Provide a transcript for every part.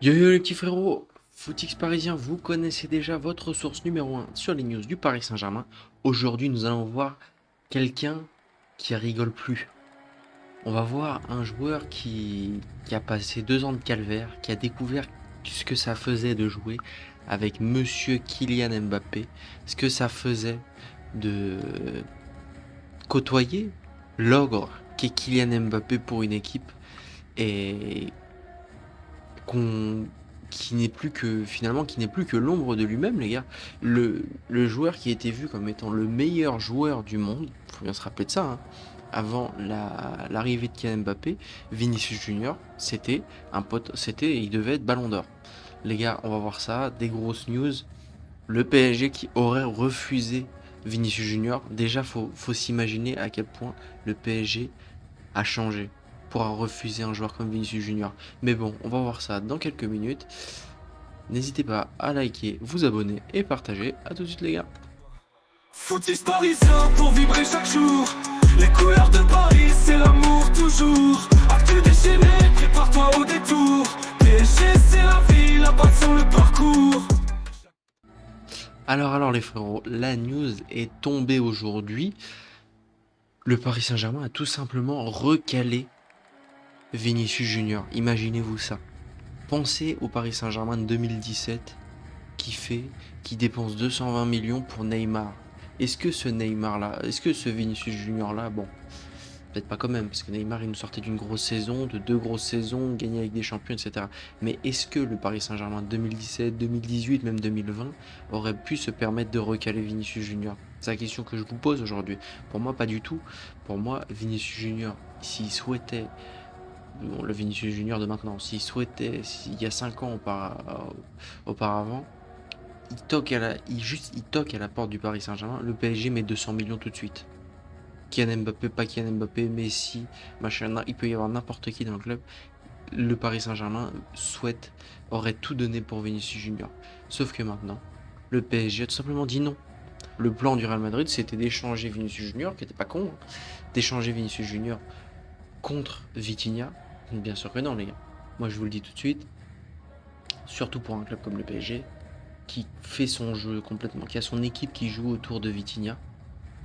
Yo yo les petits frérots, Footix Parisien, vous connaissez déjà votre source numéro un sur les news du Paris Saint-Germain. Aujourd'hui, nous allons voir quelqu'un qui rigole plus. On va voir un joueur qui a passé 2 ans de calvaire, qui a découvert ce que ça faisait de jouer avec Monsieur Kylian Mbappé, ce que ça faisait de côtoyer l'ogre qu'est Kylian Mbappé pour une équipe et qu'on qui n'est plus que finalement qui n'est plus que l'ombre de lui-même, les gars. Le joueur qui a été vu comme étant le meilleur joueur du monde, faut bien se rappeler de ça, hein, avant l'arrivée de Kylian Mbappé, Vinicius Junior, c'était un pote, il devait être Ballon d'Or. Les gars, on va voir ça, des grosses news. Le PSG qui aurait refusé Vinicius Junior. Déjà, faut s'imaginer à quel point le PSG a changé pour refuser un joueur comme Vinicius Junior. Mais bon, on va voir ça dans quelques minutes. N'hésitez pas à liker, vous abonner et partager. A tout de suite les gars. Footix parisien pour vibrer chaque jour. Les couleurs de Paris, c'est l'amour toujours. Actu déchaîné, prépare-toi au détour. PSG, c'est la vie, la passion, le parcours. Alors les frérots, la news est tombée aujourd'hui. Le Paris Saint-Germain a tout simplement recalé Vinicius Junior. Imaginez-vous ça. Pensez au Paris Saint-Germain de 2017 qui dépense 220 millions pour Neymar. Est-ce que ce Neymar-là, est-ce que ce Vinicius Junior-là, bon, peut-être pas quand même, parce que Neymar il nous sortait d'une grosse saison, de 2 grosses saisons, gagné avec des champions, etc. Mais est-ce que le Paris Saint-Germain 2017, 2018, même 2020 aurait pu se permettre de recaler Vinicius Junior? C'est la question que je vous pose aujourd'hui. Pour moi, pas du tout. Pour moi, Vinicius Junior, s'il souhaitait, bon, le Vinicius Junior de maintenant, s'il y a 5 ans auparavant, il toque à la porte du Paris Saint-Germain, le PSG met 200 millions tout de suite. Kylian Mbappé, pas Kylian Mbappé, Messi, machin, il peut y avoir n'importe qui dans le club. Le Paris Saint-Germain aurait tout donné pour Vinicius Junior. Sauf que maintenant, le PSG a tout simplement dit non. Le plan du Real Madrid, c'était d'échanger Vinicius Junior, qui était pas con, hein, d'échanger Vinicius Junior contre Vitinha. Bien sûr que non, les gars. Moi, je vous le dis tout de suite, surtout pour un club comme le PSG, qui fait son jeu complètement, qui a son équipe qui joue autour de Vitinha.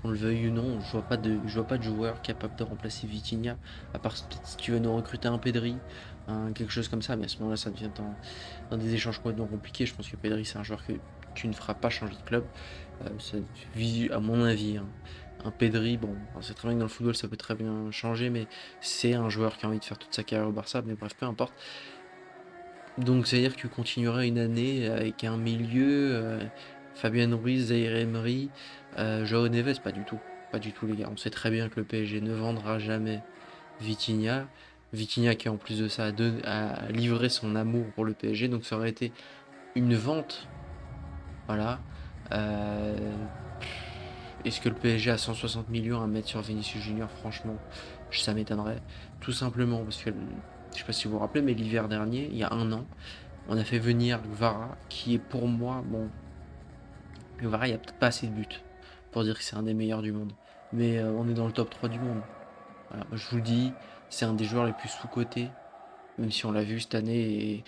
Qu'on le veuille ou non, je vois pas de joueur capable de remplacer Vitinha, à part si tu veux nous recruter un Pedri, quelque chose comme ça, mais à ce moment-là, ça devient dans des échanges complètement compliqués. Je pense que Pedri, c'est un joueur que tu ne feras pas changer de club. À mon avis, hein. Un Pedri, bon, c'est très bien que dans le football, ça peut très bien changer, mais c'est un joueur qui a envie de faire toute sa carrière au Barça, mais bref, peu importe. Donc, c'est-à-dire que tu continuerais une année avec un milieu, Fabien Ruiz, Zaïre Emery, Joao Neves, pas du tout. Pas du tout, les gars. On sait très bien que le PSG ne vendra jamais Vitinha. Vitinha qui, en plus de ça, a livré son amour pour le PSG. Donc, ça aurait été une vente. Voilà. Euh, Est-ce que le PSG a 160 millions à mettre sur Vinicius Junior? Franchement, ça m'étonnerait. Tout simplement parce que, je sais pas si vous vous rappelez, mais l'hiver dernier, il y a un an, on a fait venir Gvara, qui est pour moi, bon, Gvara, il n'y a peut-être pas assez de buts pour dire que c'est un des meilleurs du monde. Mais on est dans le top 3 du monde. Voilà, je vous le dis, c'est un des joueurs les plus sous-cotés, même si on l'a vu cette année, et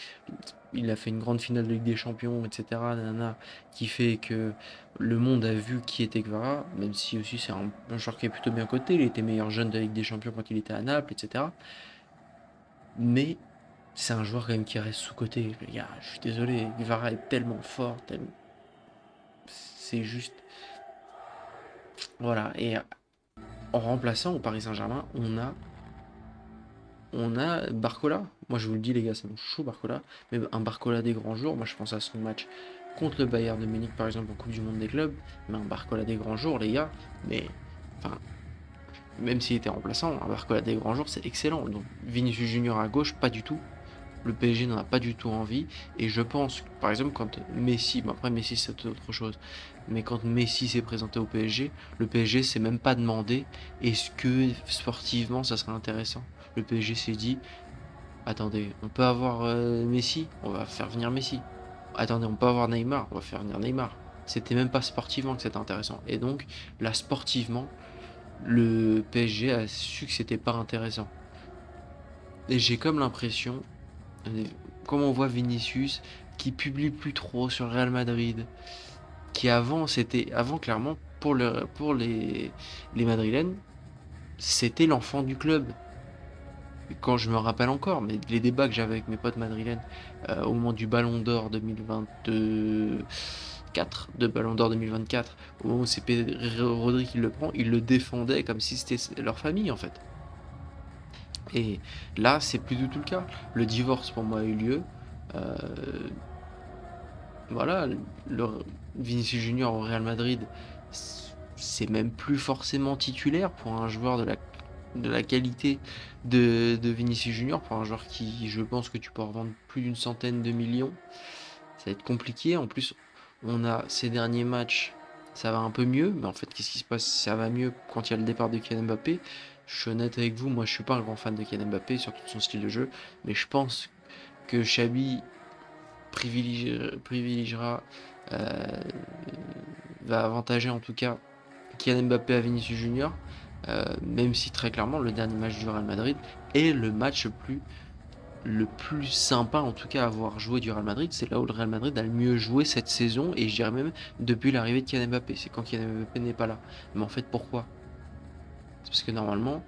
il a fait une grande finale de Ligue des Champions, etc. Nanana, qui fait que le monde a vu qui était Gvara, même si aussi c'est un joueur qui est plutôt bien coté, il était meilleur jeune de la Ligue des Champions quand il était à Naples, etc. Mais c'est un joueur quand même qui reste sous-coté. Les gars, je suis désolé, Gvara est tellement fort, c'est juste... Voilà, et en remplaçant au Paris Saint-Germain, on a Barcola. Moi je vous le dis les gars, c'est mon chouchou Barcola. Mais un Barcola des grands jours, moi je pense à son match contre le Bayern de Munich par exemple en Coupe du Monde des clubs. Mais un Barcola des grands jours les gars, mais enfin, même s'il était remplaçant, un Barcola des grands jours c'est excellent. Donc Vinicius Junior à gauche, pas du tout. Le PSG n'en a pas du tout envie. Et je pense, par exemple, quand Messi, bon après Messi c'est autre chose, mais quand Messi s'est présenté au PSG, le PSG s'est même pas demandé est-ce que sportivement ça serait intéressant. Le PSG s'est dit, attendez, on peut avoir Messi, on va faire venir Messi. Attendez, on peut avoir Neymar, on va faire venir Neymar. C'était même pas sportivement que c'était intéressant. Et donc, là, sportivement, le PSG a su que c'était pas intéressant. Et j'ai comme l'impression, comme on voit Vinicius qui publie plus trop sur le Real Madrid, qui avant clairement pour les Madrilènes, c'était l'enfant du club. Quand je me rappelle encore, mais les débats que j'avais avec mes potes madrilènes au moment du Ballon d'Or 2024, de Ballon d'Or 2024, au moment où c'est Rodri qui le prend, ils le défendaient comme si c'était leur famille en fait. Et là, c'est plus du tout le cas. Le divorce pour moi a eu lieu. Euh, voilà, le Vinicius Junior au Real Madrid, c'est même plus forcément titulaire pour un joueur de la qualité de Vinicius Junior, pour un joueur qui, je pense que tu peux revendre plus d'une centaine de millions. Ça va être compliqué. En plus, on a ces derniers matchs, ça va un peu mieux. Mais en fait, qu'est-ce qui se passe? Ça va mieux quand il y a le départ de Kylian Mbappé. Je suis honnête avec vous, moi je suis pas un grand fan de Kylian Mbappé, surtout de son style de jeu. Mais je pense que Xabi privilégiera, euh, va avantager en tout cas Kylian Mbappé à Vinicius Junior, même si très clairement le dernier match du Real Madrid est le match le plus sympa en tout cas à avoir joué du Real Madrid. C'est là où le Real Madrid a le mieux joué cette saison, et je dirais même depuis l'arrivée de Kylian Mbappé. C'est quand Kylian Mbappé n'est pas là. Mais en fait, pourquoi? C'est parce que normalement,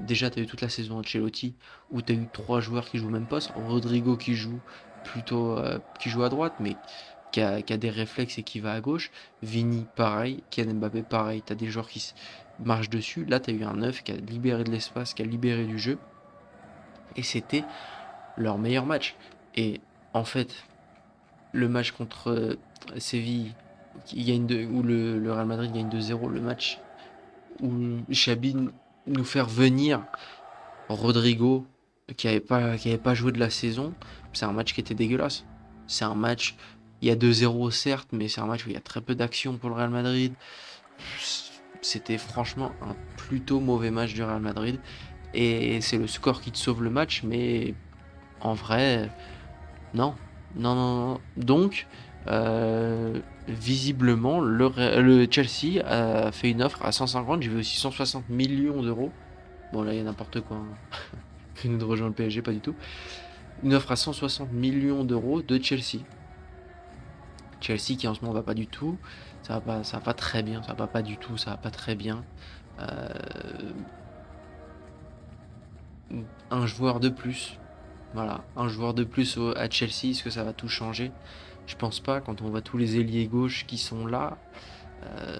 déjà tu as eu toute la saison Ancelotti où tu as eu trois joueurs qui jouent au même poste. Rodrigo qui joue plutôt qui joue à droite, mais qui a des réflexes et qui va à gauche. Vini pareil, Kylian Mbappé pareil, tu as des joueurs qui marchent dessus. Là tu as eu un neuf qui a libéré de l'espace, qui a libéré du jeu, et c'était leur meilleur match. Et en fait, le match contre Séville, où le Real Madrid gagne 2-0, le match où Xabi nous faire venir Rodrigo, qui avait pas joué de la saison, c'est un match qui était dégueulasse. C'est un match, il y a 2-0 certes, mais c'est un match où il y a très peu d'action pour le Real Madrid. C'était franchement un plutôt mauvais match du Real Madrid. Et c'est le score qui te sauve le match, mais en vrai, non. Non, non, non. Donc, visiblement, le Chelsea a fait une offre à 150, j'ai vu aussi 160 millions d'euros. Bon, là, il y a n'importe quoi, hein. Qui nous rejoint le PSG, pas du tout. Une offre à 160 millions d'euros de Chelsea. Chelsea qui en ce moment va pas du tout. Ça va pas très bien. Ça va pas du tout. Ça va pas très bien. Euh, un joueur de plus. Voilà, un joueur de plus à Chelsea. Est-ce que ça va tout changer? Je pense pas. Quand on voit tous les ailiers gauche qui sont là, euh,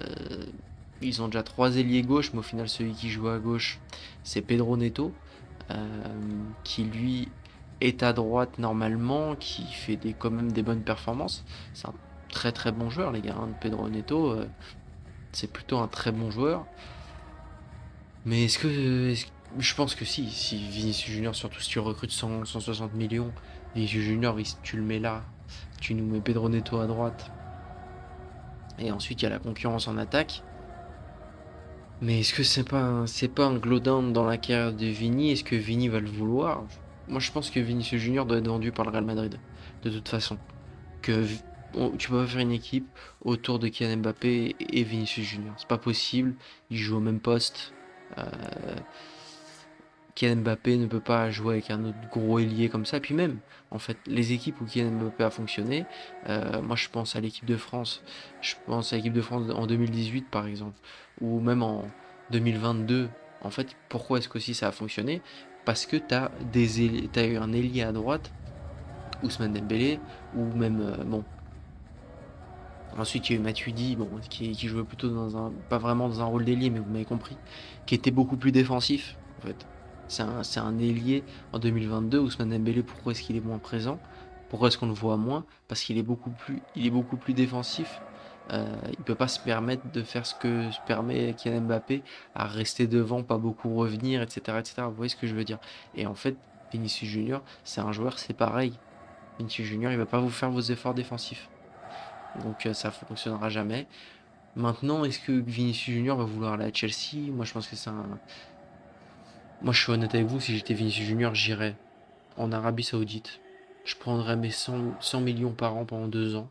ils ont déjà trois ailiers gauche, mais au final celui qui joue à gauche, c'est Pedro Neto, qui lui est à droite normalement, qui fait quand même des bonnes performances. C'est un très très bon joueur, les gars, hein, Pedro Neto. C'est plutôt un très bon joueur. Mais je pense que si Vinicius Junior, surtout si tu recrutes 160 millions, Vinicius Junior, tu le mets là, tu nous mets Pedro Neto à droite, et ensuite il y a la concurrence en attaque. Mais est-ce que c'est pas un glowdown dans la carrière de Vini? Est-ce que Vini va le vouloir? Moi, je pense que Vinicius Junior doit être vendu par le Real Madrid, de toute façon. Tu peux pas faire une équipe autour de Kylian Mbappé et Vinicius Junior. C'est pas possible. Ils jouent au même poste. Euh, Kylian Mbappé ne peut pas jouer avec un autre gros ailier comme ça. Puis même, en fait, les équipes où Kylian Mbappé a fonctionné, moi je pense à l'équipe de France. Je pense à l'équipe de France en 2018 par exemple, ou même en 2022. En fait, pourquoi est-ce qu'aussi ça a fonctionné? Parce que t'as eu un ailier à droite, Ousmane Dembélé, ou même, bon, ensuite il y a eu Matuidi, bon, qui jouait plutôt pas vraiment dans un rôle d'ailier, mais vous m'avez compris, qui était beaucoup plus défensif, en fait. C'est un ailier en 2022. Ousmane Dembélé, pourquoi est-ce qu'il est moins présent? Pourquoi est-ce qu'on le voit moins? Parce qu'il est beaucoup plus défensif. Il peut pas se permettre de faire ce que se permet Kylian Mbappé, à rester devant, pas beaucoup revenir, etc., etc. Vous voyez ce que je veux dire? Et en fait, Vinicius Junior, c'est un joueur, c'est pareil. Vinicius Junior, il va pas vous faire vos efforts défensifs. Donc ça fonctionnera jamais. Maintenant, est-ce que Vinicius Junior va vouloir aller à Chelsea? Moi, je pense que c'est un. Moi, je suis honnête avec vous, si j'étais Vinicius Junior, j'irais en Arabie Saoudite. Je prendrais mes 100 millions par an pendant 2 ans.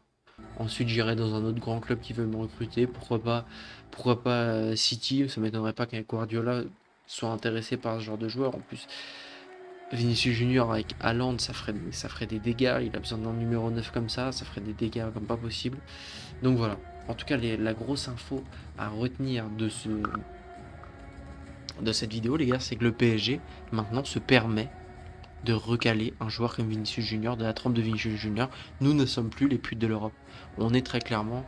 Ensuite, j'irais dans un autre grand club qui veut me recruter. Pourquoi pas City? Ça m'étonnerait pas qu'un Guardiola soit intéressé par ce genre de joueur. En plus, Vinicius Junior avec Haaland, ça ferait des dégâts. Il a besoin d'un numéro 9 comme ça ferait des dégâts comme pas possible. Donc voilà. En tout cas, la grosse info à retenir de cette vidéo, les gars, c'est que le PSG maintenant se permet de recaler un joueur comme Vinicius Junior, de la trempe de Vinicius Junior. Nous ne sommes plus les putes de l'Europe. On est très clairement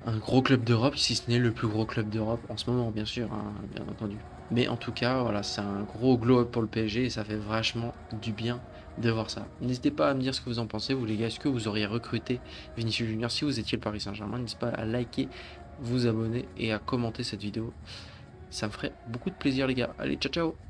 un gros club d'Europe, si ce n'est le plus gros club d'Europe en ce moment, bien sûr, hein, bien entendu. Mais en tout cas, voilà, c'est un gros glow-up pour le PSG et ça fait vachement du bien de voir ça. N'hésitez pas à me dire ce que vous en pensez, vous les gars. Est-ce que vous auriez recruté Vinicius Junior si vous étiez le Paris Saint-Germain? N'hésitez pas à liker, vous abonner et à commenter cette vidéo. Ça me ferait beaucoup de plaisir, les gars. Allez, ciao ciao!